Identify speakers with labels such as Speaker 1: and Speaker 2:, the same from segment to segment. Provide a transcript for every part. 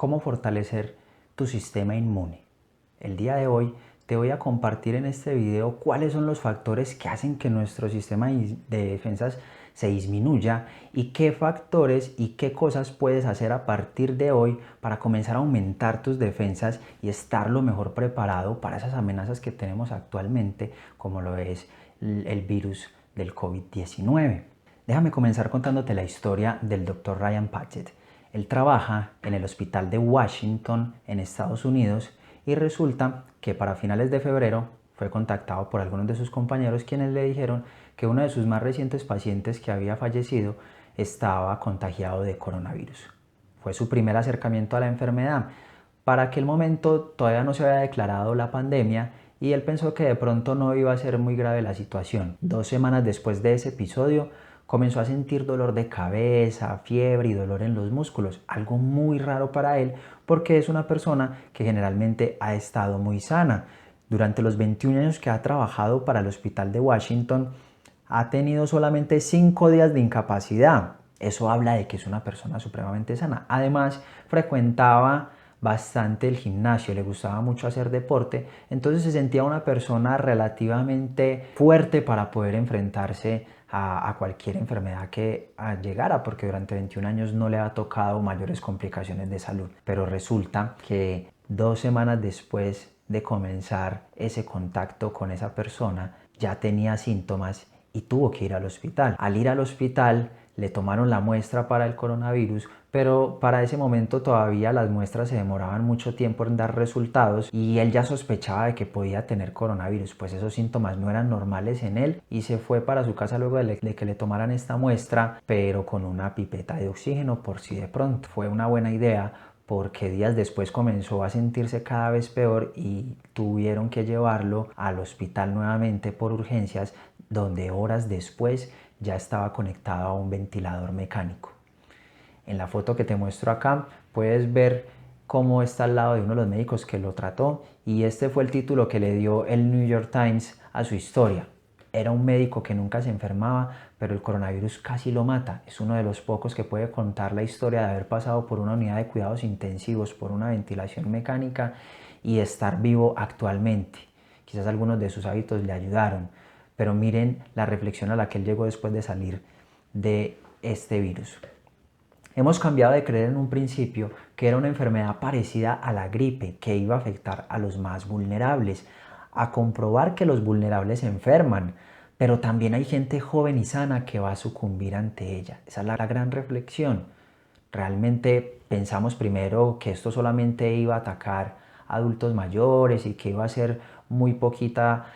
Speaker 1: cómo fortalecer tu sistema inmune. El día de hoy te voy a compartir en este video cuáles son los factores que hacen que nuestro sistema de defensas se disminuya y qué factores y qué cosas puedes hacer a partir de hoy para comenzar a aumentar tus defensas y estar lo mejor preparado para esas amenazas que tenemos actualmente, como lo es el virus del COVID-19. Déjame comenzar contándote la historia del Dr. Ryan Patchett. Él trabaja en el hospital de Washington en Estados Unidos y resulta que para finales de febrero fue contactado por algunos de sus compañeros quienes le dijeron que uno de sus más recientes pacientes que había fallecido estaba contagiado de coronavirus. Fue su primer acercamiento a la enfermedad. Para aquel momento todavía no se había declarado la pandemia y él pensó que de pronto no iba a ser muy grave la situación. 2 semanas después de ese episodio comenzó a sentir dolor de cabeza, fiebre y dolor en los músculos, algo muy raro para él porque es una persona que generalmente ha estado muy sana. Durante los 21 años que ha trabajado para el hospital de Washington, ha tenido solamente 5 días de incapacidad. Eso habla de que es una persona supremamente sana. Además, frecuentaba bastante el gimnasio, le gustaba mucho hacer deporte, entonces se sentía una persona relativamente fuerte para poder enfrentarse a cualquier enfermedad que llegara, porque durante 21 años no le ha tocado mayores complicaciones de salud. Pero resulta que 2 semanas después de comenzar ese contacto con esa persona, ya tenía síntomas y tuvo que ir al hospital. Al ir al hospital le tomaron la muestra para el coronavirus, pero para ese momento todavía las muestras se demoraban mucho tiempo en dar resultados y él ya sospechaba de que podía tener coronavirus, pues esos síntomas no eran normales en él y se fue para su casa luego de que le tomaran esta muestra, pero con una pipeta de oxígeno por si de pronto. Fue una buena idea porque días después comenzó a sentirse cada vez peor y tuvieron que llevarlo al hospital nuevamente por urgencias, donde horas después ya estaba conectado a un ventilador mecánico. En la foto que te muestro acá puedes ver cómo está al lado de uno de los médicos que lo trató y este fue el título que le dio el New York Times a su historia. Era un médico que nunca se enfermaba, pero el coronavirus casi lo mata. Es uno de los pocos que puede contar la historia de haber pasado por una unidad de cuidados intensivos, por una ventilación mecánica y estar vivo actualmente. Quizás algunos de sus hábitos le ayudaron, pero miren la reflexión a la que él llegó después de salir de este virus. Hemos cambiado de creer en un principio que era una enfermedad parecida a la gripe que iba a afectar a los más vulnerables, a comprobar que los vulnerables se enferman, pero también hay gente joven y sana que va a sucumbir ante ella. Esa es la gran reflexión. Realmente pensamos primero que esto solamente iba a atacar a adultos mayores y que iba a ser muy poquita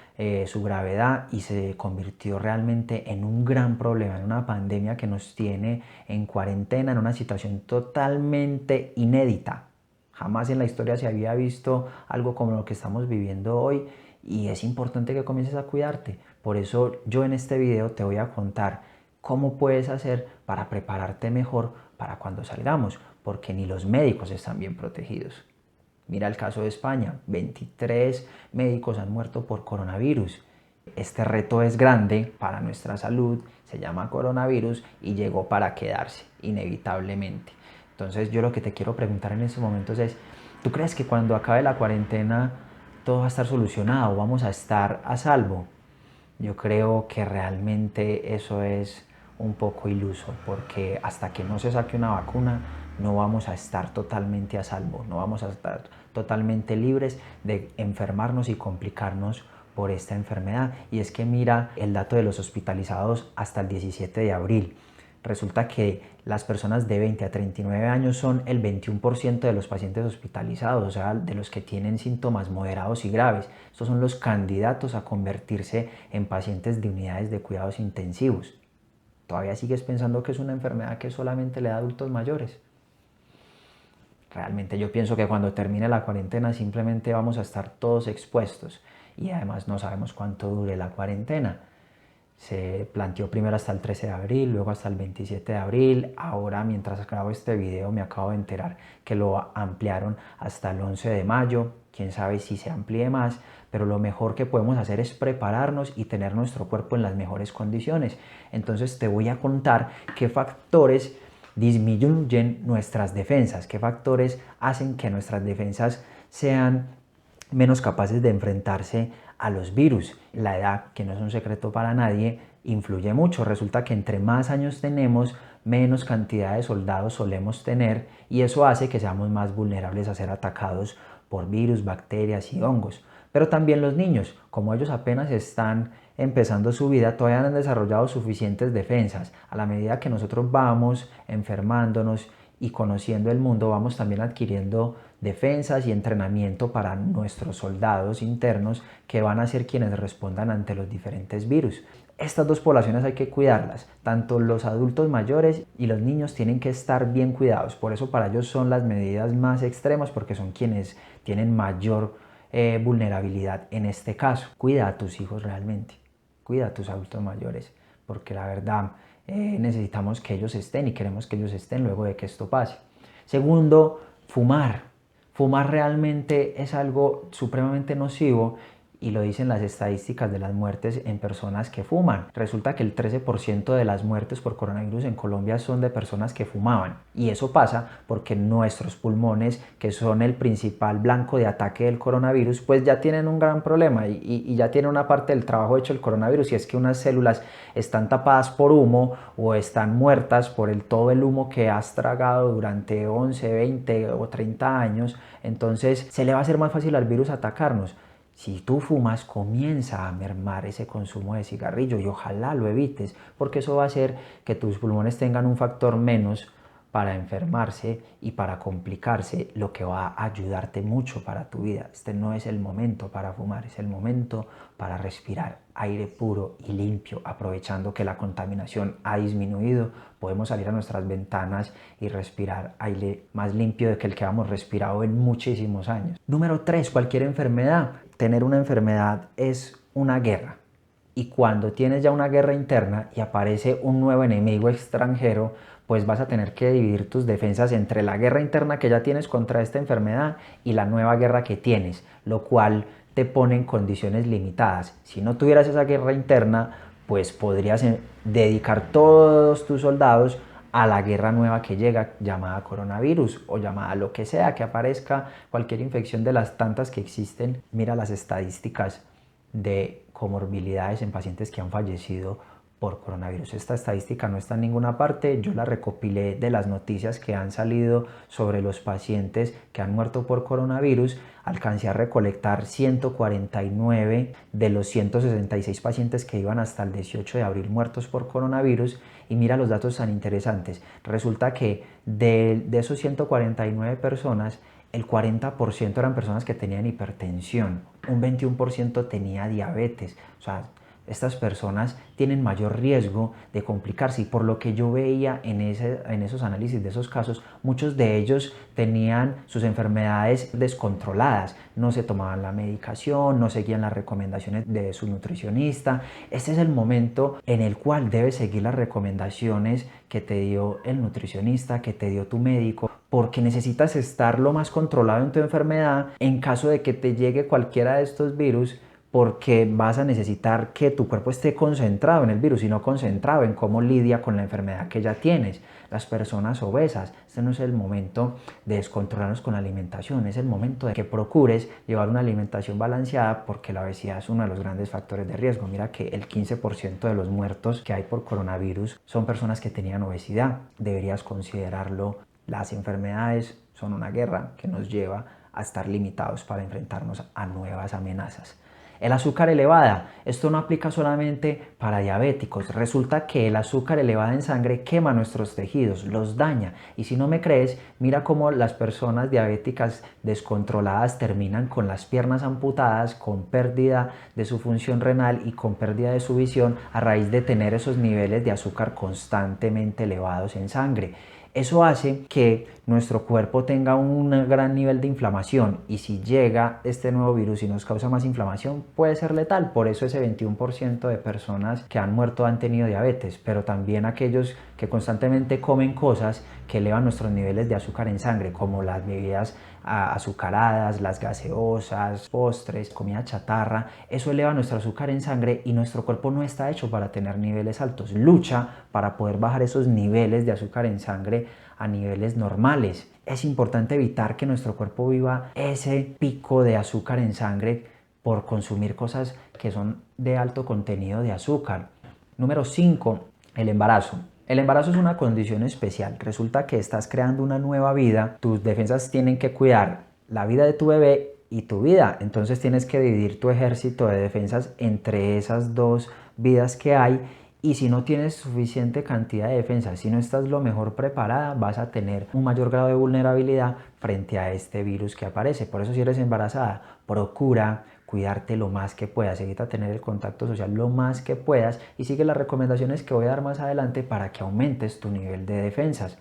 Speaker 1: su gravedad y se convirtió realmente en un gran problema, en una pandemia que nos tiene en cuarentena, en una situación totalmente inédita. Jamás en la historia se había visto algo como lo que estamos viviendo hoy y es importante que comiences a cuidarte. Por eso yo en este video te voy a contar cómo puedes hacer para prepararte mejor para cuando salgamos, porque ni los médicos están bien protegidos. Mira el caso de España, 23 médicos han muerto por coronavirus. Este reto es grande para nuestra salud, se llama coronavirus y llegó para quedarse, inevitablemente. Entonces yo lo que te quiero preguntar en estos momentos es, ¿tú crees que cuando acabe la cuarentena todo va a estar solucionado, vamos a estar a salvo? Yo creo que realmente eso es un poco iluso, porque hasta que no se saque una vacuna no vamos a estar totalmente a salvo, no vamos a estar totalmente libres de enfermarnos y complicarnos por esta enfermedad. Y es que mira el dato de los hospitalizados hasta el 17 de abril. Resulta que las personas de 20 a 39 años son el 21% de los pacientes hospitalizados, o sea, de los que tienen síntomas moderados y graves. Estos son los candidatos a convertirse en pacientes de unidades de cuidados intensivos. ¿Todavía sigues pensando que es una enfermedad que solamente le da a adultos mayores? Realmente yo pienso que cuando termine la cuarentena simplemente vamos a estar todos expuestos y además no sabemos cuánto dure la cuarentena. Se planteó primero hasta el 13 de abril, luego hasta el 27 de abril. Ahora, mientras grabo este video, me acabo de enterar que lo ampliaron hasta el 11 de mayo. Quién sabe si se amplíe más, pero lo mejor que podemos hacer es prepararnos y tener nuestro cuerpo en las mejores condiciones. Entonces te voy a contar qué factores disminuyen nuestras defensas. ¿Qué factores hacen que nuestras defensas sean menos capaces de enfrentarse a los virus? La edad, que no es un secreto para nadie, influye mucho. Resulta que entre más años tenemos, menos cantidad de soldados solemos tener, y eso hace que seamos más vulnerables a ser atacados por virus, bacterias y hongos. Pero también los niños, como ellos apenas están empezando su vida, todavía no han desarrollado suficientes defensas. A la medida que nosotros vamos enfermándonos y conociendo el mundo, vamos también adquiriendo defensas y entrenamiento para nuestros soldados internos, que van a ser quienes respondan ante los diferentes virus. Estas dos poblaciones hay que cuidarlas, tanto los adultos mayores y los niños tienen que estar bien cuidados. Por eso para ellos son las medidas más extremas, porque son quienes tienen mayor vulnerabilidad en este caso. Cuida a tus hijos realmente, cuida a tus adultos mayores, porque la verdad necesitamos que ellos estén y queremos que ellos estén luego de que esto pase. Segundo, fumar. Fumar realmente es algo supremamente nocivo, y lo dicen las estadísticas de las muertes en personas que fuman. Resulta que el 13% de las muertes por coronavirus en Colombia son de personas que fumaban, y eso pasa porque nuestros pulmones, que son el principal blanco de ataque del coronavirus, pues ya tienen un gran problema y ya tiene una parte del trabajo hecho el coronavirus, y es que unas células están tapadas por humo o están muertas por todo el humo que has tragado durante 11, 20 o 30 años. Entonces se le va a hacer más fácil al virus atacarnos. Si tú fumas, comienza a mermar ese consumo de cigarrillo, y ojalá lo evites, porque eso va a hacer que tus pulmones tengan un factor menos para enfermarse y para complicarse, lo que va a ayudarte mucho para tu vida. Este no es el momento para fumar, es el momento para respirar aire puro y limpio. Aprovechando que la contaminación ha disminuido, podemos salir a nuestras ventanas y respirar aire más limpio que el que hemos respirado en muchísimos años. Número 3, cualquier enfermedad. Tener una enfermedad es una guerra. Y cuando tienes ya una guerra interna y aparece un nuevo enemigo extranjero, pues vas a tener que dividir tus defensas entre la guerra interna que ya tienes contra esta enfermedad y la nueva guerra que tienes, lo cual te pone en condiciones limitadas. Si no tuvieras esa guerra interna, pues podrías dedicar todos tus soldados a la guerra nueva que llega, llamada coronavirus o llamada lo que sea, que aparezca cualquier infección de las tantas que existen. Mira las estadísticas de comorbilidades en pacientes que han fallecido por coronavirus. Esta estadística no está en ninguna parte, yo la recopilé de las noticias que han salido sobre los pacientes que han muerto por coronavirus. Alcancé a recolectar 149 de los 166 pacientes que iban hasta el 18 de abril muertos por coronavirus, y mira los datos tan interesantes. Resulta que de esos 149 personas, el 40% eran personas que tenían hipertensión, un 21% tenía diabetes. O sea, estas personas tienen mayor riesgo de complicarse, y por lo que yo veía en esos análisis de esos casos, muchos de ellos tenían sus enfermedades descontroladas, no se tomaban la medicación, no seguían las recomendaciones de su nutricionista. Este es el momento en el cual debes seguir las recomendaciones que te dio el nutricionista, que te dio tu médico, porque necesitas estar lo más controlado en tu enfermedad en caso de que te llegue cualquiera de estos virus, porque vas a necesitar que tu cuerpo esté concentrado en el virus y no concentrado en cómo lidia con la enfermedad que ya tienes. Las personas obesas, este no es el momento de descontrolarnos con la alimentación, es el momento de que procures llevar una alimentación balanceada, porque la obesidad es uno de los grandes factores de riesgo. Mira que el 15% de los muertos que hay por coronavirus son personas que tenían obesidad. Deberías considerarlo. Las enfermedades son una guerra que nos lleva a estar limitados para enfrentarnos a nuevas amenazas. El azúcar elevada, esto no aplica solamente para diabéticos. Resulta que el azúcar elevada en sangre quema nuestros tejidos, los daña. Y si no me crees, mira cómo las personas diabéticas descontroladas terminan con las piernas amputadas, con pérdida de su función renal y con pérdida de su visión, a raíz de tener esos niveles de azúcar constantemente elevados en sangre. Eso hace que nuestro cuerpo tenga un gran nivel de inflamación, y si llega este nuevo virus y nos causa más inflamación, puede ser letal. Por eso ese 21% de personas que han muerto han tenido diabetes, pero también aquellos que constantemente comen cosas que elevan nuestros niveles de azúcar en sangre, como las bebidas azucaradas, las gaseosas, postres, comida chatarra. Eso eleva nuestro azúcar en sangre y nuestro cuerpo no está hecho para tener niveles altos. Lucha para poder bajar esos niveles de azúcar en sangre sangre a niveles normales. Es importante evitar que nuestro cuerpo viva ese pico de azúcar en sangre por consumir cosas que son de alto contenido de azúcar. Número 5, el embarazo. El embarazo es una condición especial. Resulta que estás creando una nueva vida. Tus defensas tienen que cuidar la vida de tu bebé y tu vida. Entonces tienes que dividir tu ejército de defensas entre esas dos vidas que hay. Y si no tienes suficiente cantidad de defensas, si no estás lo mejor preparada, vas a tener un mayor grado de vulnerabilidad frente a este virus que aparece. Por eso, si eres embarazada, procura cuidarte lo más que puedas, evita tener el contacto social lo más que puedas y sigue las recomendaciones que voy a dar más adelante para que aumentes tu nivel de defensas.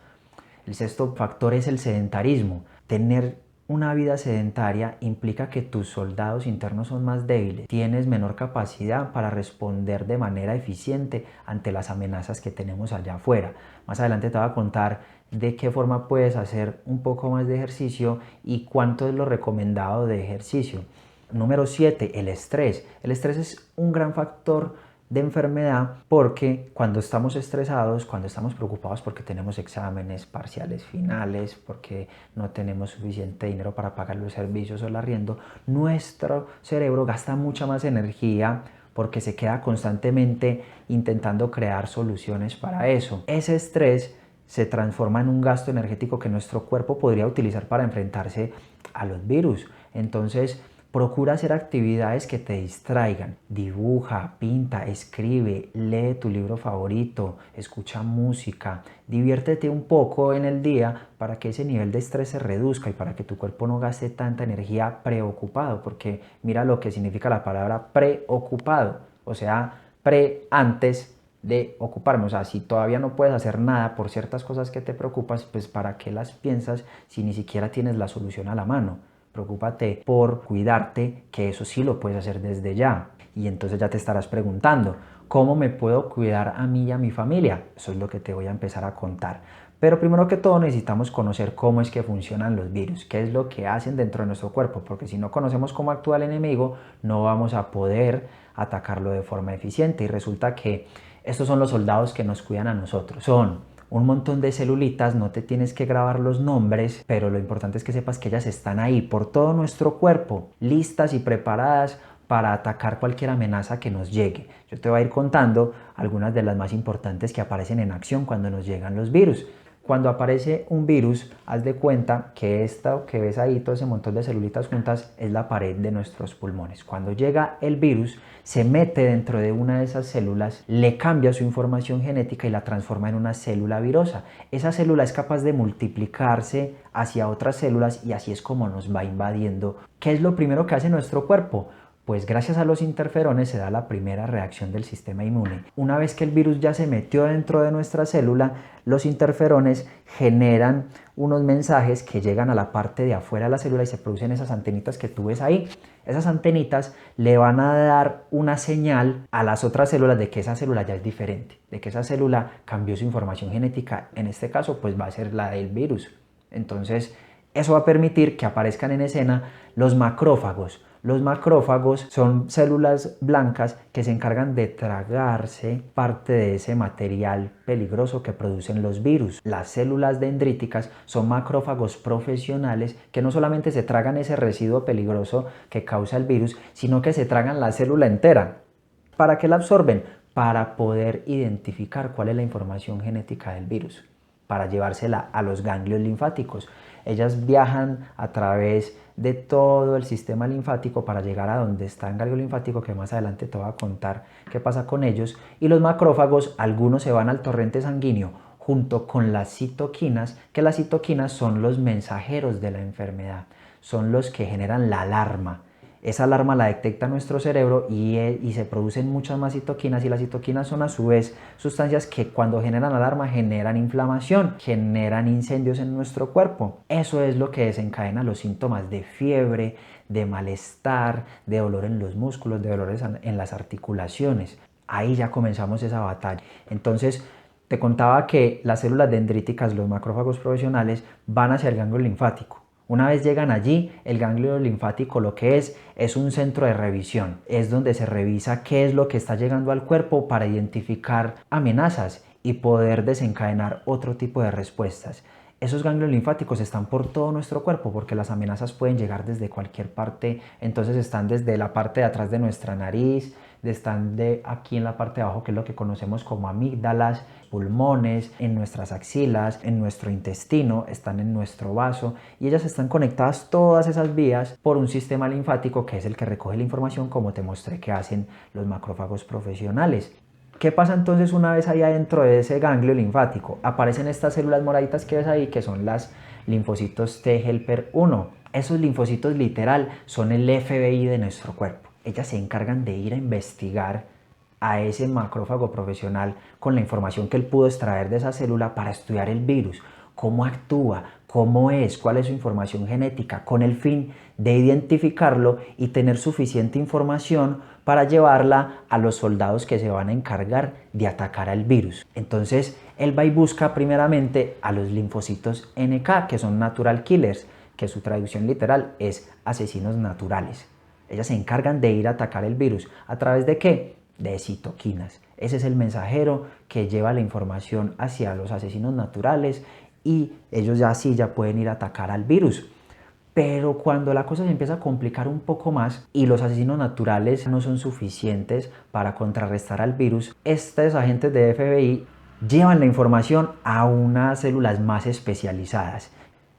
Speaker 1: El sexto factor es el sedentarismo. Tener una vida sedentaria implica que tus soldados internos son más débiles, tienes menor capacidad para responder de manera eficiente ante las amenazas que tenemos allá afuera. Más adelante te voy a contar de qué forma puedes hacer un poco más de ejercicio y cuánto es lo recomendado de ejercicio. Número 7, el estrés. El estrés es un gran factor de enfermedad porque cuando estamos estresados, cuando estamos preocupados porque tenemos exámenes parciales finales, porque no tenemos suficiente dinero para pagar los servicios o el arriendo, nuestro cerebro gasta mucha más energía porque se queda constantemente intentando crear soluciones para eso. Ese estrés se transforma en un gasto energético que nuestro cuerpo podría utilizar para enfrentarse a los virus. Entonces, procura hacer actividades que te distraigan. Dibuja, pinta, escribe, lee tu libro favorito, escucha música. Diviértete un poco en el día para que ese nivel de estrés se reduzca y para que tu cuerpo no gaste tanta energía preocupado, porque mira lo que significa la palabra preocupado, o sea, antes de ocuparme. O sea, si todavía no puedes hacer nada por ciertas cosas que te preocupas, pues ¿para qué las piensas si ni siquiera tienes la solución a la mano? Preocúpate por cuidarte, que eso sí lo puedes hacer desde ya. Y entonces ya te estarás preguntando, ¿cómo me puedo cuidar a mí y a mi familia? Eso es lo que te voy a empezar a contar. Pero primero que todo necesitamos conocer cómo es que funcionan los virus, qué es lo que hacen dentro de nuestro cuerpo, porque si no conocemos cómo actúa el enemigo, no vamos a poder atacarlo de forma eficiente. Y resulta que estos son los soldados que nos cuidan a nosotros. Son un montón de celulitas, no te tienes que grabar los nombres, pero lo importante es que sepas que ellas están ahí por todo nuestro cuerpo, listas y preparadas para atacar cualquier amenaza que nos llegue. Yo te voy a ir contando algunas de las más importantes que aparecen en acción cuando nos llegan los virus. Cuando aparece un virus, haz de cuenta que esto que ves ahí, todo ese montón de celulitas juntas, es la pared de nuestros pulmones. Cuando llega el virus, se mete dentro de una de esas células, le cambia su información genética y la transforma en una célula virosa. Esa célula es capaz de multiplicarse hacia otras células y así es como nos va invadiendo. ¿Qué es lo primero que hace nuestro cuerpo? Pues gracias a los interferones se da la primera reacción del sistema inmune. Una vez que el virus ya se metió dentro de nuestra célula, los interferones generan unos mensajes que llegan a la parte de afuera de la célula y se producen esas antenitas que tú ves ahí. Esas antenitas le van a dar una señal a las otras células de que esa célula ya es diferente, de que esa célula cambió su información genética. En este caso, pues va a ser la del virus. Entonces, eso va a permitir que aparezcan en escena los macrófagos. Los macrófagos son células blancas que se encargan de tragarse parte de ese material peligroso que producen los virus. Las células dendríticas son macrófagos profesionales que no solamente se tragan ese residuo peligroso que causa el virus, sino que se tragan la célula entera. ¿Para qué la absorben? Para poder identificar cuál es la información genética del virus, para llevársela a los ganglios linfáticos. Ellas viajan a través de todo el sistema linfático para llegar a donde está el ganglio linfático, que más adelante te voy a contar qué pasa con ellos. Y los macrófagos, algunos se van al torrente sanguíneo junto con las citoquinas, que las citoquinas son los mensajeros de la enfermedad, son los que generan la alarma. Esa alarma la detecta nuestro cerebro y se producen muchas más citoquinas, y las citoquinas son a su vez sustancias que cuando generan alarma generan inflamación, generan incendios en nuestro cuerpo. Eso es lo que desencadena los síntomas de fiebre, de malestar, de dolor en los músculos, de dolores en las articulaciones. Ahí ya comenzamos esa batalla. Entonces, te contaba que las células dendríticas, los macrófagos profesionales, van hacia el ganglio linfático. Una vez llegan allí, el ganglio linfático lo que es un centro de revisión. Es donde se revisa qué es lo que está llegando al cuerpo para identificar amenazas y poder desencadenar otro tipo de respuestas. Esos ganglios linfáticos están por todo nuestro cuerpo porque las amenazas pueden llegar desde cualquier parte, entonces están desde la parte de atrás de nuestra nariz, están de aquí en la parte de abajo, que es lo que conocemos como amígdalas, pulmones, en nuestras axilas, en nuestro intestino, están en nuestro vaso, y ellas están conectadas todas esas vías por un sistema linfático que es el que recoge la información, como te mostré que hacen los macrófagos profesionales. ¿Qué pasa entonces una vez ahí adentro de ese ganglio linfático? Aparecen estas células moraditas que ves ahí, que son las linfocitos T helper 1. Esos linfocitos literal son el FBI de nuestro cuerpo. Ellas se encargan de ir a investigar a ese macrófago profesional con la información que él pudo extraer de esa célula para estudiar el virus, cómo actúa, cómo es, cuál es su información genética, con el fin de identificarlo y tener suficiente información para llevarla a los soldados que se van a encargar de atacar al virus. Entonces, él va y busca primeramente a los linfocitos NK, que son natural killers, que su traducción literal es asesinos naturales. Ellas se encargan de ir a atacar el virus. ¿A través de qué? De citoquinas. Ese es el mensajero que lleva la información hacia los asesinos naturales y ellos ya así ya pueden ir a atacar al virus. Pero cuando la cosa se empieza a complicar un poco más y los asesinos naturales no son suficientes para contrarrestar al virus, estos agentes de FBI llevan la información a unas células más especializadas.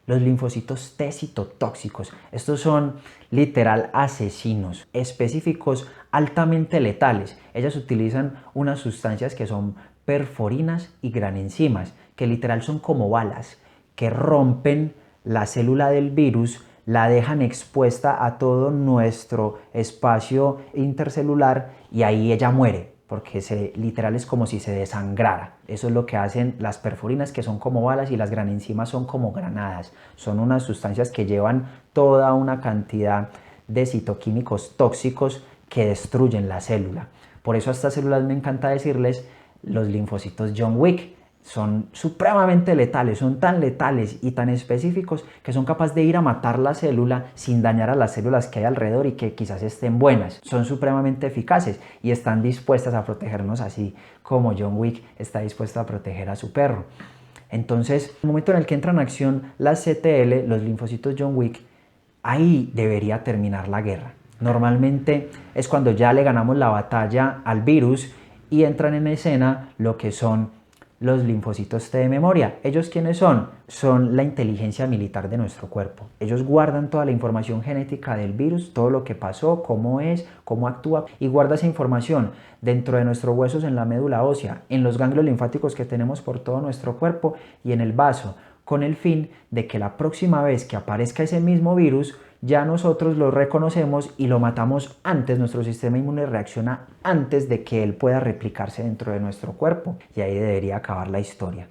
Speaker 1: Los linfocitos T citotóxicos, estos son literal asesinos específicos altamente letales. Ellas utilizan unas sustancias que son perforinas y granenzimas, que literal son como balas, que rompen la célula del virus, la dejan expuesta a todo nuestro espacio intercelular y ahí ella muere, porque literal es como si se desangrara. Eso es lo que hacen las perforinas, que son como balas, y las granenzimas son como granadas. Son unas sustancias que llevan toda una cantidad de citoquímicos tóxicos que destruyen la célula. Por eso a estas células me encanta decirles los linfocitos John Wick. Son supremamente letales, son tan letales y tan específicos que son capaces de ir a matar la célula sin dañar a las células que hay alrededor y que quizás estén buenas. Son supremamente eficaces y están dispuestas a protegernos, así como John Wick está dispuesto a proteger a su perro. Entonces, en el momento en el que entran en acción las CTL, los linfocitos John Wick, ahí debería terminar la guerra. Normalmente es cuando ya le ganamos la batalla al virus y entran en escena lo que son los linfocitos T de memoria. ¿Ellos quiénes son? Son la inteligencia militar de nuestro cuerpo. Ellos guardan toda la información genética del virus, todo lo que pasó, cómo es, cómo actúa, y guarda esa información dentro de nuestros huesos, en la médula ósea, en los ganglios linfáticos que tenemos por todo nuestro cuerpo y en el vaso, con el fin de que la próxima vez que aparezca ese mismo virus, ya nosotros lo reconocemos y lo matamos antes. Nuestro sistema inmune reacciona antes de que él pueda replicarse dentro de nuestro cuerpo, y ahí debería acabar la historia.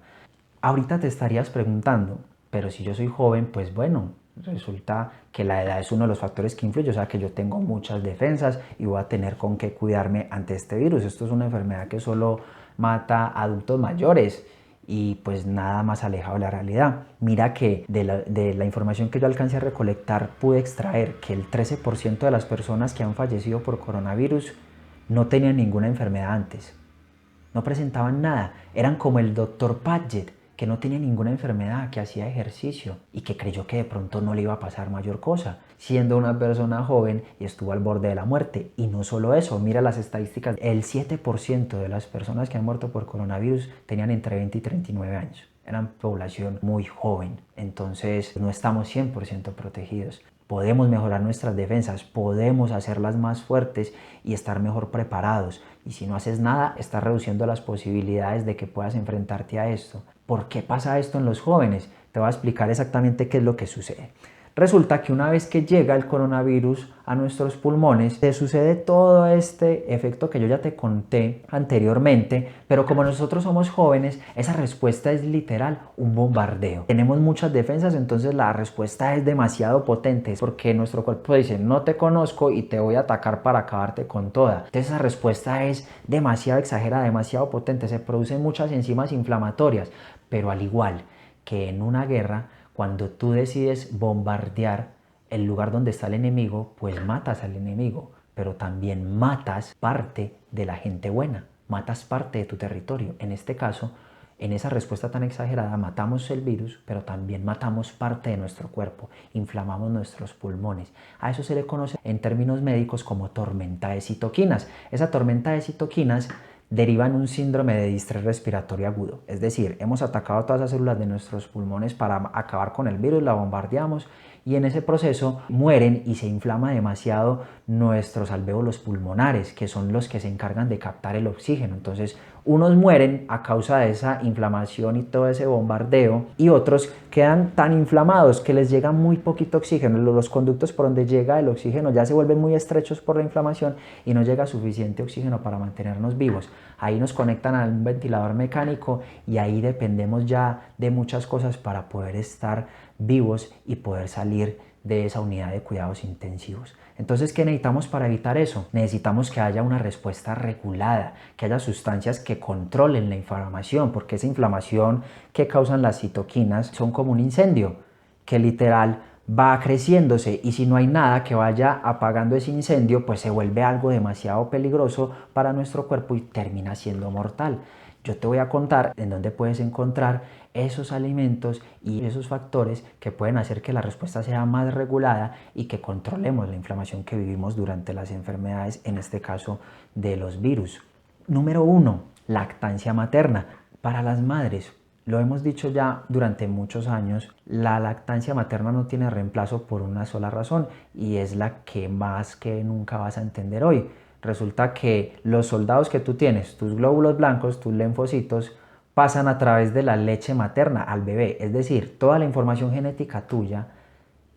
Speaker 1: Ahorita te estarías preguntando, pero si yo soy joven, pues bueno, resulta que la edad es uno de los factores que influye, o sea que yo tengo muchas defensas y voy a tener con qué cuidarme ante este virus. Esto es una enfermedad que solo mata a adultos mayores y pues nada más alejado de la realidad. Mira que de la información que yo alcancé a recolectar pude extraer que el 13% de las personas que han fallecido por coronavirus no tenían ninguna enfermedad antes, no presentaban nada, eran como el doctor Padgett, que no tenía ninguna enfermedad, que hacía ejercicio y que creyó que de pronto no le iba a pasar mayor cosa, siendo una persona joven y estuvo al borde de la muerte. Y no solo eso, mira las estadísticas, el 7% de las personas que han muerto por coronavirus tenían entre 20 y 39 años. Eran población muy joven, entonces no estamos 100% protegidos. Podemos mejorar nuestras defensas, podemos hacerlas más fuertes y estar mejor preparados. Y si no haces nada, estás reduciendo las posibilidades de que puedas enfrentarte a esto. ¿Por qué pasa esto en los jóvenes? Te voy a explicar exactamente qué es lo que sucede. Resulta que una vez que llega el coronavirus a nuestros pulmones, se sucede todo este efecto que yo ya te conté anteriormente, pero como nosotros somos jóvenes, esa respuesta es literal un bombardeo. Tenemos muchas defensas, entonces la respuesta es demasiado potente, porque nuestro cuerpo dice, no te conozco y te voy a atacar para acabarte con toda. Entonces esa respuesta es demasiado exagerada, demasiado potente, se producen muchas enzimas inflamatorias, pero al igual que en una guerra, cuando tú decides bombardear el lugar donde está el enemigo, pues matas al enemigo, pero también matas parte de la gente buena, matas parte de tu territorio. En este caso, En esa respuesta tan exagerada matamos el virus, pero también matamos parte de nuestro cuerpo, inflamamos nuestros pulmones. A eso se le conoce en términos médicos como tormenta de citoquinas. Esa tormenta de citoquinas deriva en un síndrome de distrés respiratorio agudo. Es decir, hemos atacado todas las células de nuestros pulmones para acabar con el virus, la bombardeamos y en ese proceso mueren y se inflama demasiado nuestros alvéolos pulmonares, que son los que se encargan de captar el oxígeno. Entonces, unos mueren a causa de esa inflamación y todo ese bombardeo y otros quedan tan inflamados que les llega muy poquito oxígeno. Los conductos por donde llega el oxígeno ya se vuelven muy estrechos por la inflamación y no llega suficiente oxígeno para mantenernos vivos. Ahí nos conectan a un ventilador mecánico y ahí dependemos ya de muchas cosas para poder estar vivos y poder salir de esa unidad de cuidados intensivos. Entonces, ¿qué necesitamos para evitar eso? Necesitamos que haya una respuesta regulada, que haya sustancias que controlen la inflamación, porque esa inflamación que causan las citoquinas son como un incendio, que literal va creciéndose y si no hay nada que vaya apagando ese incendio, pues se vuelve algo demasiado peligroso para nuestro cuerpo y termina siendo mortal. Yo te voy a contar en dónde puedes encontrar esos alimentos y esos factores que pueden hacer que la respuesta sea más regulada y que controlemos la inflamación que vivimos durante las enfermedades, en este caso de los virus. Número 1, lactancia materna. Para las madres, lo hemos dicho ya durante muchos años, la lactancia materna no tiene reemplazo por una sola razón y es la que más que nunca vas a entender hoy. Resulta que los soldados que tú tienes, tus glóbulos blancos, tus linfocitos, pasan a través de la leche materna al bebé. Es decir, toda la información genética tuya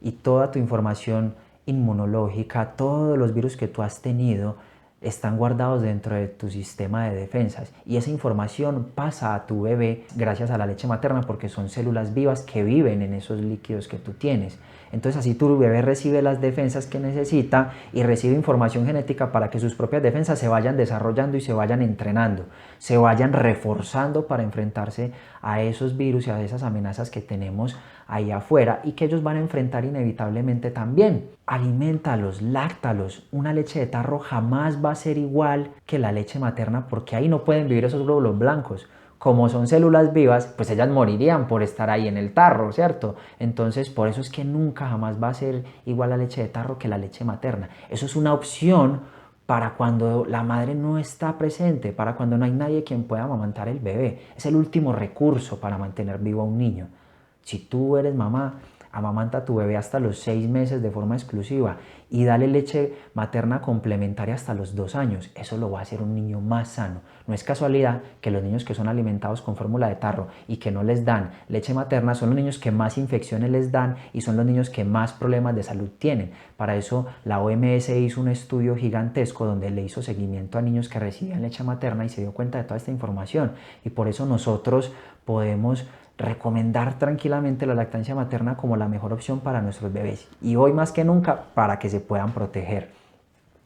Speaker 1: y toda tu información inmunológica, todos los virus que tú has tenido, están guardados dentro de tu sistema de defensas y esa información pasa a tu bebé gracias a la leche materna porque son células vivas que viven en esos líquidos que tú tienes. Entonces así tu bebé recibe las defensas que necesita y recibe información genética para que sus propias defensas se vayan desarrollando y se vayan entrenando, se vayan reforzando para enfrentarse a esos virus y a esas amenazas que tenemos ahí afuera y que ellos van a enfrentar inevitablemente también. Aliméntalos, láctalos. Una leche de tarro jamás va a ser igual que la leche materna porque ahí no pueden vivir esos glóbulos blancos. Como son células vivas, pues ellas morirían por estar ahí en el tarro, ¿cierto? Entonces, por eso es que nunca jamás va a ser igual la leche de tarro que la leche materna. Eso es una opción para cuando la madre no está presente, para cuando no hay nadie quien pueda amamantar el bebé. Es el último recurso para mantener vivo a un niño. Si tú eres mamá, amamanta a tu bebé hasta los 6 meses de forma exclusiva y dale leche materna complementaria hasta los 2 años. Eso lo va a hacer un niño más sano. No es casualidad que los niños que son alimentados con fórmula de tarro y que no les dan leche materna son los niños que más infecciones les dan y son los niños que más problemas de salud tienen. Para eso la OMS hizo un estudio gigantesco donde le hizo seguimiento a niños que recibían leche materna y se dio cuenta de toda esta información. Y por eso nosotros podemos recomendar tranquilamente la lactancia materna como la mejor opción para nuestros bebés y hoy más que nunca para que se puedan proteger.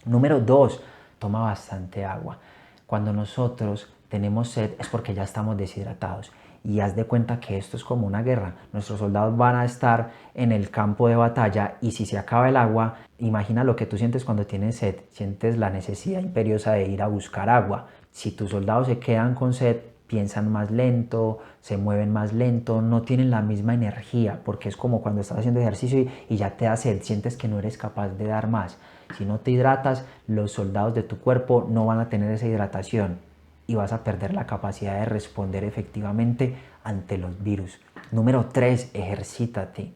Speaker 1: Número 2, toma bastante agua. Cuando nosotros tenemos sed es porque ya estamos deshidratados y haz de cuenta que esto es como una guerra. Nuestros soldados van a estar en el campo de batalla y si se acaba el agua, imagina lo que tú sientes cuando tienes sed, sientes la necesidad imperiosa de ir a buscar agua. Si tus soldados se quedan con sed, piensan más lento, se mueven más lento, no tienen la misma energía, porque es como cuando estás haciendo ejercicio y ya te da sed, sientes que no eres capaz de dar más. Si no te hidratas, los soldados de tu cuerpo no van a tener esa hidratación y vas a perder la capacidad de responder efectivamente ante los virus. Número 3, ejercítate.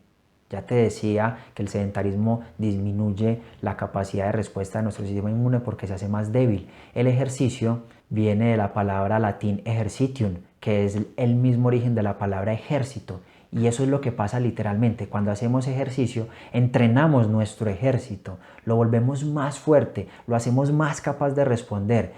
Speaker 1: Ya te decía que el sedentarismo disminuye la capacidad de respuesta de nuestro sistema inmune porque se hace más débil. El ejercicio viene de la palabra latín exercitium, que es el mismo origen de la palabra ejército. Y eso es lo que pasa literalmente. Cuando hacemos ejercicio, entrenamos nuestro ejército, lo volvemos más fuerte, lo hacemos más capaz de responder.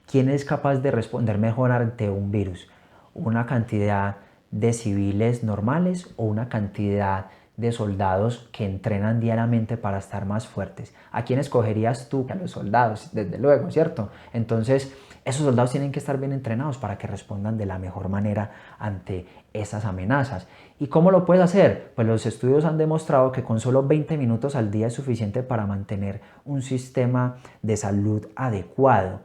Speaker 1: ¿Quién es capaz de responder mejor ante un virus? ¿Una cantidad de civiles normales o una cantidad de soldados que entrenan diariamente para estar más fuertes? ¿A quién escogerías tú? A los soldados, desde luego, ¿cierto? Entonces, esos soldados tienen que estar bien entrenados para que respondan de la mejor manera ante esas amenazas. ¿Y cómo lo puedes hacer? Pues los estudios han demostrado que con solo 20 minutos al día es suficiente para mantener un sistema de salud adecuado.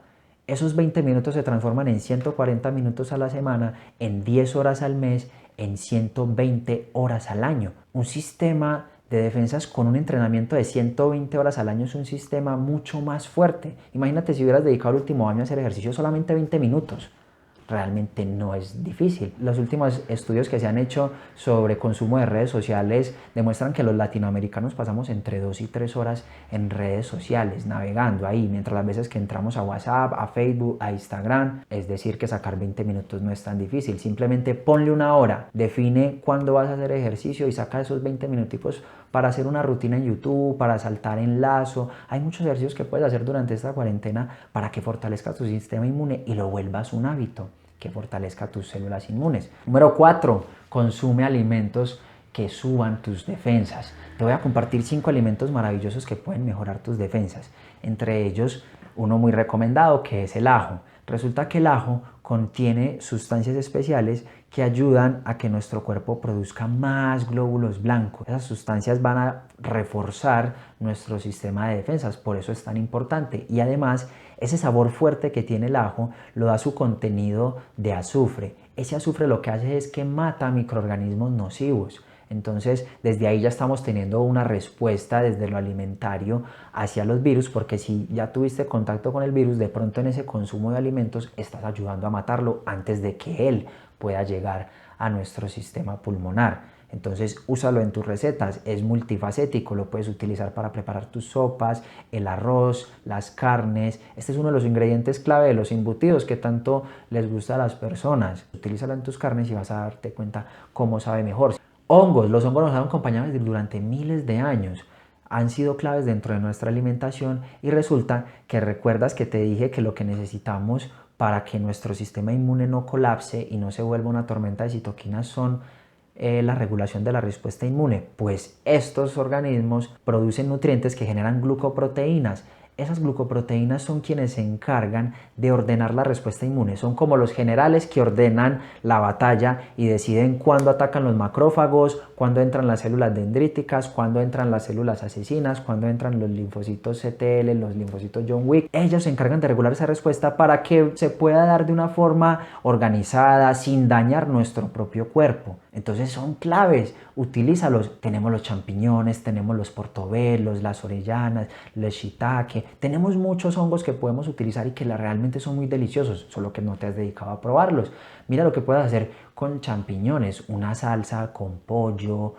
Speaker 1: Esos 20 minutos se transforman en 140 minutos a la semana, en 10 horas al mes, en 120 horas al año. Un sistema de defensas con un entrenamiento de 120 horas al año es un sistema mucho más fuerte. Imagínate si hubieras dedicado el último año a hacer ejercicio solamente 20 minutos. Realmente no es difícil. Los últimos estudios que se han hecho sobre consumo de redes sociales demuestran que los latinoamericanos pasamos entre 2 y 3 horas en redes sociales, navegando ahí, mientras las veces que entramos a WhatsApp, a Facebook, a Instagram. Es decir, que sacar 20 minutos no es tan difícil. Simplemente ponle una hora, define cuándo vas a hacer ejercicio y saca esos 20 minuticos para hacer una rutina en YouTube, para saltar en lazo. Hay muchos ejercicios que puedes hacer durante esta cuarentena para que fortalezcas tu sistema inmune y lo vuelvas un hábito que fortalezca tus células inmunes. Número 4, consume alimentos que suban tus defensas. Te voy a compartir 5 alimentos maravillosos que pueden mejorar tus defensas. Entre ellos, uno muy recomendado que es el ajo. Resulta que el ajo contiene sustancias especiales que ayudan a que nuestro cuerpo produzca más glóbulos blancos. Esas sustancias van a reforzar nuestro sistema de defensas, por eso es tan importante. Y además, ese sabor fuerte que tiene el ajo lo da su contenido de azufre. Ese azufre lo que hace es que mata microorganismos nocivos. Entonces, desde ahí ya estamos teniendo una respuesta desde lo alimentario hacia los virus, porque si ya tuviste contacto con el virus, de pronto en ese consumo de alimentos estás ayudando a matarlo antes de que él pueda llegar a nuestro sistema pulmonar. Entonces, úsalo en tus recetas, es multifacético, lo puedes utilizar para preparar tus sopas, el arroz, las carnes. Este es uno de los ingredientes clave de los embutidos que tanto les gusta a las personas. Utilízalo en tus carnes y vas a darte cuenta cómo sabe mejor. Hongos, los hongos nos han acompañado durante miles de años, han sido claves dentro de nuestra alimentación y resulta que recuerdas que te dije que lo que necesitamos para que nuestro sistema inmune no colapse y no se vuelva una tormenta de citoquinas son la regulación de la respuesta inmune. Pues estos organismos producen nutrientes que generan glucoproteínas. Esas glucoproteínas son quienes se encargan de ordenar la respuesta inmune. Son como los generales que ordenan la batalla y deciden cuándo atacan los macrófagos, cuándo entran las células dendríticas, cuándo entran las células asesinas, cuándo entran los linfocitos CTL, los linfocitos John Wick. Ellos se encargan de regular esa respuesta para que se pueda dar de una forma organizada, sin dañar nuestro propio cuerpo. Entonces son claves, utilízalos. Tenemos los champiñones, tenemos los portobelos, las orellanas, los shiitake. Tenemos muchos hongos que podemos utilizar y que realmente son muy deliciosos, solo que no te has dedicado a probarlos. Mira lo que puedes hacer con champiñones, una salsa con pollo,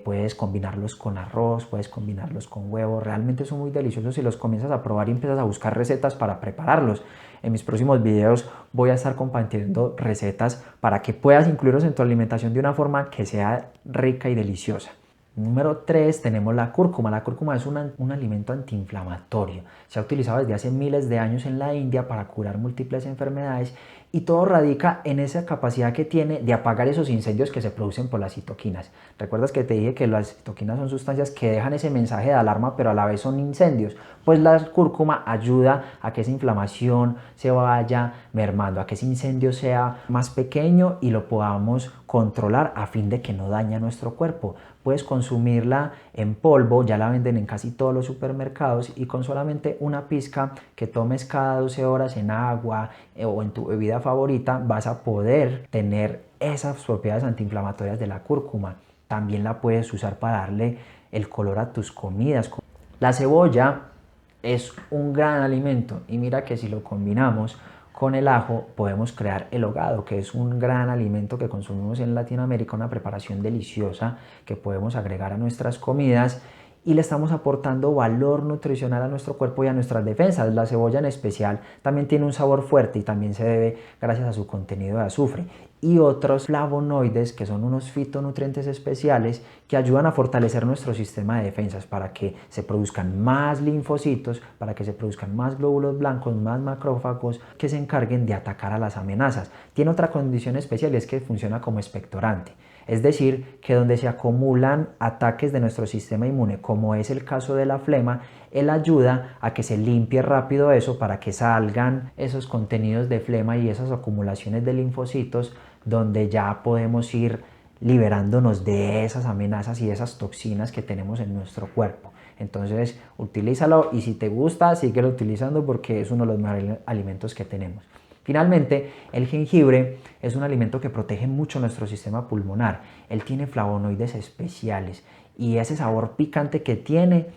Speaker 1: puedes combinarlos con arroz, puedes combinarlos con huevo. Realmente son muy deliciosos si los comienzas a probar y empiezas a buscar recetas para prepararlos. En mis próximos videos voy a estar compartiendo recetas para que puedas incluirlos en tu alimentación de una forma que sea rica y deliciosa. Número 3, tenemos la cúrcuma. La cúrcuma es un alimento antiinflamatorio. Se ha utilizado desde hace miles de años en la India para curar múltiples enfermedades y todo radica en esa capacidad que tiene de apagar esos incendios que se producen por las citoquinas. ¿Recuerdas que te dije que las citoquinas son sustancias que dejan ese mensaje de alarma pero a la vez son incendios? Pues la cúrcuma ayuda a que esa inflamación se vaya mermando, a que ese incendio sea más pequeño y lo podamos controlar a fin de que no dañe a nuestro cuerpo. Puedes consumirla en polvo, ya la venden en casi todos los supermercados y con solamente una pizca que tomes cada 12 horas en agua o en tu bebida favorita vas a poder tener esas propiedades antiinflamatorias de la cúrcuma. También la puedes usar para darle el color a tus comidas. La cebolla es un gran alimento y mira que si lo combinamos con el ajo podemos crear el hogado, que es un gran alimento que consumimos en Latinoamérica, una preparación deliciosa que podemos agregar a nuestras comidas y le estamos aportando valor nutricional a nuestro cuerpo y a nuestras defensas. La cebolla en especial también tiene un sabor fuerte y también se debe gracias a su contenido de azufre y otros flavonoides que son unos fitonutrientes especiales que ayudan a fortalecer nuestro sistema de defensas para que se produzcan más linfocitos, para que se produzcan más glóbulos blancos, más macrófagos que se encarguen de atacar a las amenazas. Tiene otra condición especial y es que funciona como expectorante. Es decir, que donde se acumulan ataques de nuestro sistema inmune, como es el caso de la flema, él ayuda a que se limpie rápido eso para que salgan esos contenidos de flema y esas acumulaciones de linfocitos donde ya podemos ir liberándonos de esas amenazas y de esas toxinas que tenemos en nuestro cuerpo. Entonces, utilízalo y si te gusta, síguelo utilizando porque es uno de los mejores alimentos que tenemos. Finalmente, el jengibre es un alimento que protege mucho nuestro sistema pulmonar. Él tiene flavonoides especiales y ese sabor picante que tiene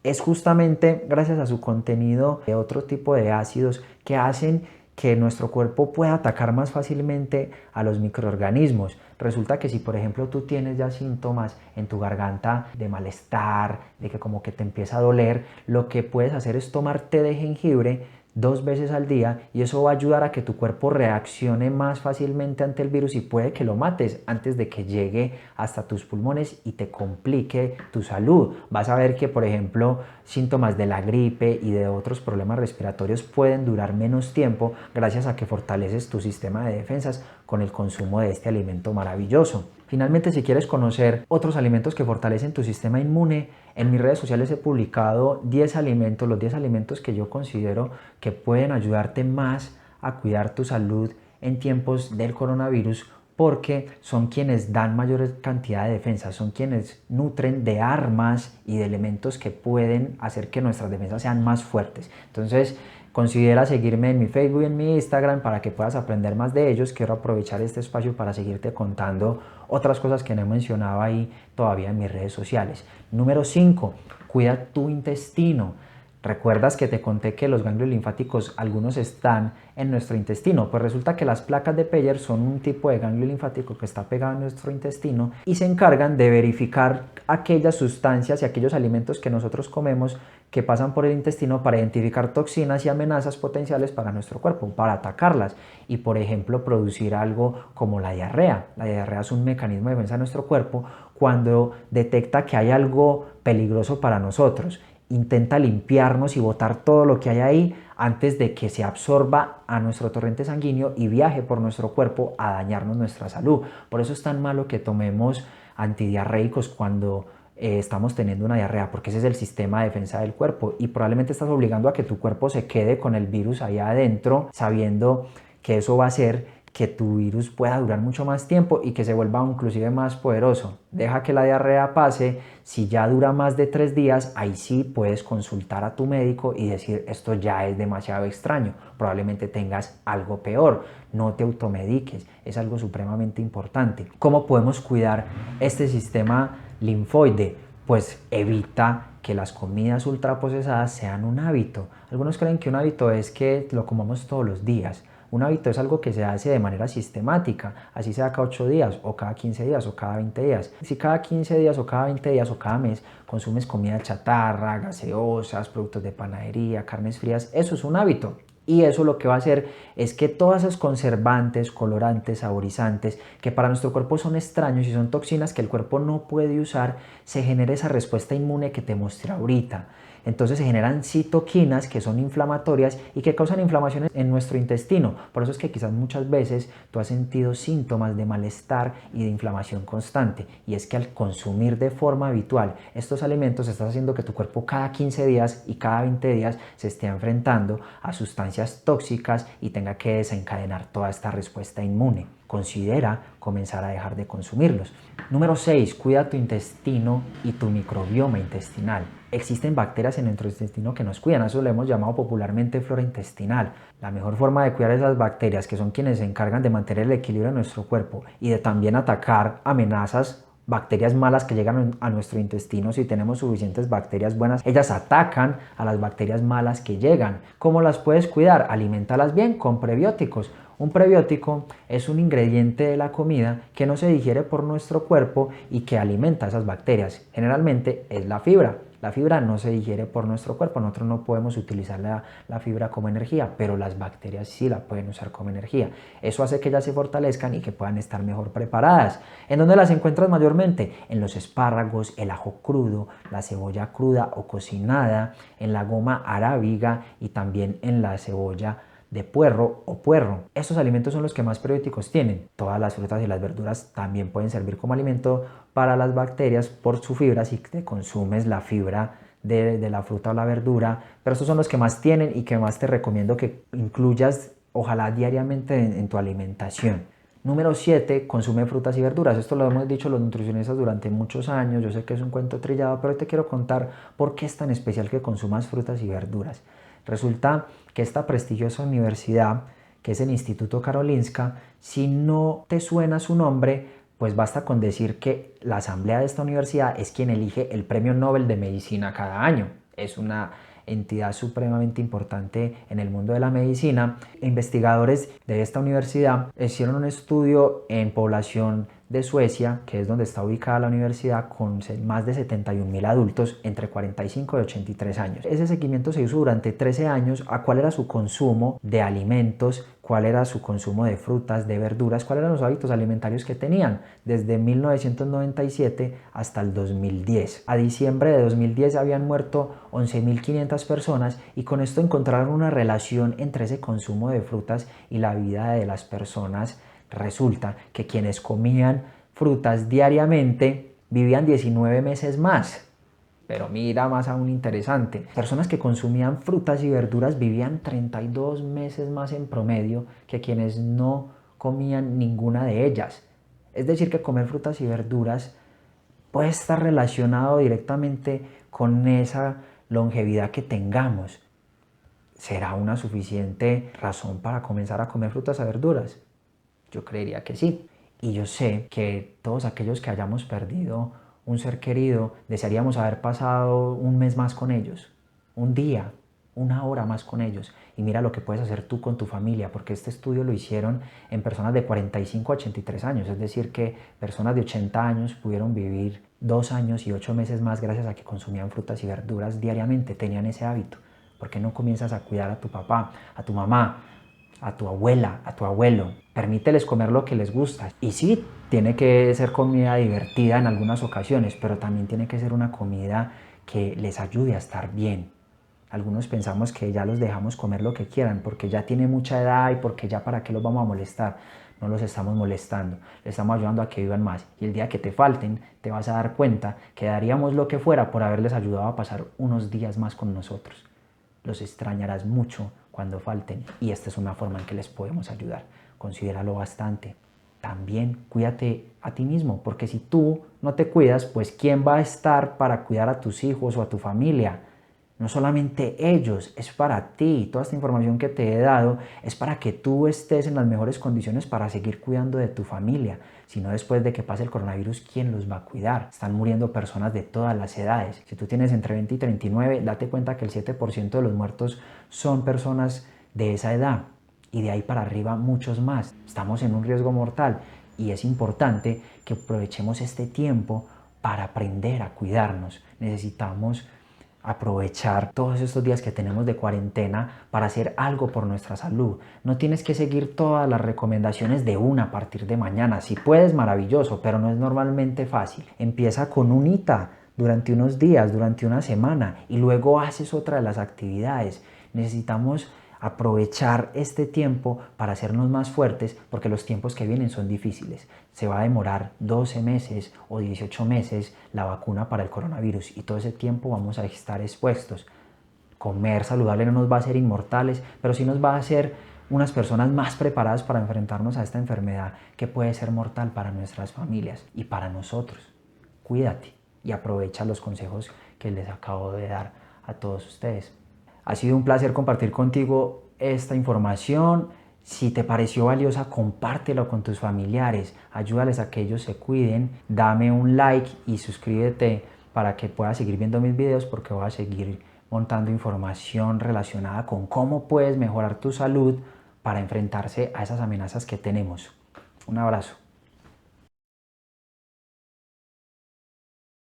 Speaker 1: es justamente gracias a su contenido de otro tipo de ácidos que hacen que nuestro cuerpo pueda atacar más fácilmente a los microorganismos. Resulta que si por ejemplo tú tienes ya síntomas en tu garganta de malestar, de que como que te empieza a doler, lo que puedes hacer es tomar té de jengibre 2 veces al día y eso va a ayudar a que tu cuerpo reaccione más fácilmente ante el virus y puede que lo mates antes de que llegue hasta tus pulmones y te complique tu salud. Vas a ver que, por ejemplo, síntomas de la gripe y de otros problemas respiratorios pueden durar menos tiempo gracias a que fortaleces tu sistema de defensas con el consumo de este alimento maravilloso. Finalmente, si quieres conocer otros alimentos que fortalecen tu sistema inmune, en mis redes sociales he publicado 10 alimentos, los 10 alimentos que yo considero que pueden ayudarte más a cuidar tu salud en tiempos del coronavirus porque son quienes dan mayor cantidad de defensas, son quienes nutren de armas y de elementos que pueden hacer que nuestras defensas sean más fuertes. Entonces, considera seguirme en mi Facebook y en mi Instagram para que puedas aprender más de ellos. Quiero aprovechar este espacio para seguirte contando otras cosas que no he mencionado ahí todavía en mis redes sociales. Número 5. Cuida tu intestino. ¿Recuerdas que te conté que los ganglios linfáticos, algunos están en nuestro intestino? Pues resulta que las placas de Peyer son un tipo de ganglio linfático que está pegado a nuestro intestino y se encargan de verificar aquellas sustancias y aquellos alimentos que nosotros comemos que pasan por el intestino para identificar toxinas y amenazas potenciales para nuestro cuerpo, para atacarlas y, por ejemplo, producir algo como la diarrea. La diarrea es un mecanismo de defensa de nuestro cuerpo cuando detecta que hay algo peligroso para nosotros. Intenta limpiarnos y botar todo lo que hay ahí antes de que se absorba a nuestro torrente sanguíneo y viaje por nuestro cuerpo a dañarnos nuestra salud. Por eso es tan malo que tomemos antidiarreicos cuando estamos teniendo una diarrea, porque ese es el sistema de defensa del cuerpo y probablemente estás obligando a que tu cuerpo se quede con el virus ahí adentro, sabiendo que eso va a hacer que tu virus pueda durar mucho más tiempo y que se vuelva inclusive más poderoso. Deja que la diarrea pase, si ya dura más de 3 días, ahí sí puedes consultar a tu médico y decir esto ya es demasiado extraño, probablemente tengas algo peor, no te automediques, es algo supremamente importante. ¿Cómo podemos cuidar este sistema linfoide? Pues evita que las comidas ultraprocesadas sean un hábito. Algunos creen que un hábito es que lo comamos todos los días. Un hábito es algo que se hace de manera sistemática, así sea cada 8 días o cada 15 días o cada 20 días. Si cada 15 días o cada 20 días o cada mes consumes comida chatarra, gaseosas, productos de panadería, carnes frías, eso es un hábito. Y eso lo que va a hacer es que todos esos conservantes, colorantes, saborizantes, que para nuestro cuerpo son extraños y son toxinas que el cuerpo no puede usar, se genere esa respuesta inmune que te mostré ahorita. Entonces se generan citoquinas que son inflamatorias y que causan inflamaciones en nuestro intestino. Por eso es que quizás muchas veces tú has sentido síntomas de malestar y de inflamación constante. Y es que al consumir de forma habitual estos alimentos estás haciendo que tu cuerpo cada 15 días y cada 20 días se esté enfrentando a sustancias tóxicas y tenga que desencadenar toda esta respuesta inmune. Considera comenzar a dejar de consumirlos. Número 6. Cuida tu intestino y tu microbioma intestinal. Existen bacterias en nuestro intestino que nos cuidan, a eso lo hemos llamado popularmente flora intestinal. La mejor forma de cuidar esas bacterias, que son quienes se encargan de mantener el equilibrio de nuestro cuerpo y de también atacar amenazas, bacterias malas que llegan a nuestro intestino. Si tenemos suficientes bacterias buenas, ellas atacan a las bacterias malas que llegan. ¿Cómo las puedes cuidar? Alimentalas bien con prebióticos. Un prebiótico es un ingrediente de la comida que no se digiere por nuestro cuerpo y que alimenta a esas bacterias. Generalmente es la fibra. La fibra no se digiere por nuestro cuerpo, nosotros no podemos utilizar la fibra como energía, pero las bacterias sí la pueden usar como energía. Eso hace que ellas se fortalezcan y que puedan estar mejor preparadas. ¿En dónde las encuentras mayormente? En los espárragos, el ajo crudo, la cebolla cruda o cocinada, en la goma arábiga y también en la cebolla de puerro o puerro. Estos alimentos son los que más prebióticos tienen. Todas las frutas y las verduras también pueden servir como alimento para las bacterias por su fibra si te consumes la fibra de la fruta o la verdura, pero estos son los que más tienen y que más te recomiendo que incluyas ojalá diariamente en tu alimentación. Número 7, consume frutas y verduras. Esto lo hemos dicho los nutricionistas durante muchos años. Yo sé que es un cuento trillado, pero hoy te quiero contar por qué es tan especial que consumas frutas y verduras. Resulta que esta prestigiosa universidad, que es el Instituto Karolinska, si no te suena su nombre, pues basta con decir que la asamblea de esta universidad es quien elige el Premio Nobel de Medicina cada año. Es una entidad supremamente importante en el mundo de la medicina. Investigadores de esta universidad hicieron un estudio en población de Suecia, que es donde está ubicada la universidad, con más de 71.000 adultos entre 45 y 83 años. Ese seguimiento se hizo durante 13 años a cuál era su consumo de alimentos, cuál era su consumo de frutas, de verduras, cuáles eran los hábitos alimentarios que tenían desde 1997 hasta el 2010. A diciembre de 2010 habían muerto 11.500 personas y con esto encontraron una relación entre ese consumo de frutas y la vida de las personas. Resulta que quienes comían frutas diariamente vivían 19 meses más. Pero mira, más aún interesante, personas que consumían frutas y verduras vivían 32 meses más en promedio que quienes no comían ninguna de ellas. Es decir, que comer frutas y verduras puede estar relacionado directamente con esa longevidad que tengamos. ¿Será una suficiente razón para comenzar a comer frutas y verduras? Yo creería que sí. Y yo sé que todos aquellos que hayamos perdido un ser querido, desearíamos haber pasado un mes más con ellos, un día, una hora más con ellos. Y mira lo que puedes hacer tú con tu familia, porque este estudio lo hicieron en personas de 45 a 83 años, es decir que personas de 80 años pudieron vivir 2 años y 8 meses más gracias a que consumían frutas y verduras diariamente, tenían ese hábito. ¿Por qué no comienzas a cuidar a tu papá, a tu mamá, a tu abuela, a tu abuelo? Permíteles comer lo que les gusta. Y sí, tiene que ser comida divertida en algunas ocasiones, pero también tiene que ser una comida que les ayude a estar bien. Algunos pensamos que ya los dejamos comer lo que quieran porque ya tiene mucha edad y porque ya para qué los vamos a molestar. No los estamos molestando, les estamos ayudando a que vivan más. Y el día que te falten, te vas a dar cuenta que daríamos lo que fuera por haberles ayudado a pasar unos días más con nosotros. Los extrañarás mucho cuando falten y esta es una forma en que les podemos ayudar. Considéralo bastante. También cuídate a ti mismo, porque si tú no te cuidas, pues ¿quién va a estar para cuidar a tus hijos o a tu familia? No solamente ellos, es para ti. Toda esta información que te he dado es para que tú estés en las mejores condiciones para seguir cuidando de tu familia. Si no, después de que pase el coronavirus, ¿quién los va a cuidar? Están muriendo personas de todas las edades. Si tú tienes entre 20 y 39, date cuenta que el 7% de los muertos son personas de esa edad. Y de ahí para arriba muchos más. Estamos en un riesgo mortal y es importante que aprovechemos este tiempo para aprender a cuidarnos. Necesitamos aprovechar todos estos días que tenemos de cuarentena para hacer algo por nuestra salud. No tienes que seguir todas las recomendaciones de una a partir de mañana. Si puedes, maravilloso, pero no es normalmente fácil. Empieza con un hita durante unos días, durante una semana y luego haces otra de las actividades. Necesitamos aprovechar este tiempo para hacernos más fuertes porque los tiempos que vienen son difíciles. Se va a demorar 12 meses o 18 meses la vacuna para el coronavirus y todo ese tiempo vamos a estar expuestos. Comer saludable no nos va a hacer inmortales, pero sí nos va a hacer unas personas más preparadas para enfrentarnos a esta enfermedad que puede ser mortal para nuestras familias y para nosotros. Cuídate y aprovecha los consejos que les acabo de dar a todos ustedes. Ha sido un placer compartir contigo esta información. Si te pareció valiosa, compártelo con tus familiares. Ayúdales a que ellos se cuiden. Dame un like y suscríbete para que puedas seguir viendo mis videos porque voy a seguir montando información relacionada con cómo puedes mejorar tu salud para enfrentarse a esas amenazas que tenemos. Un abrazo.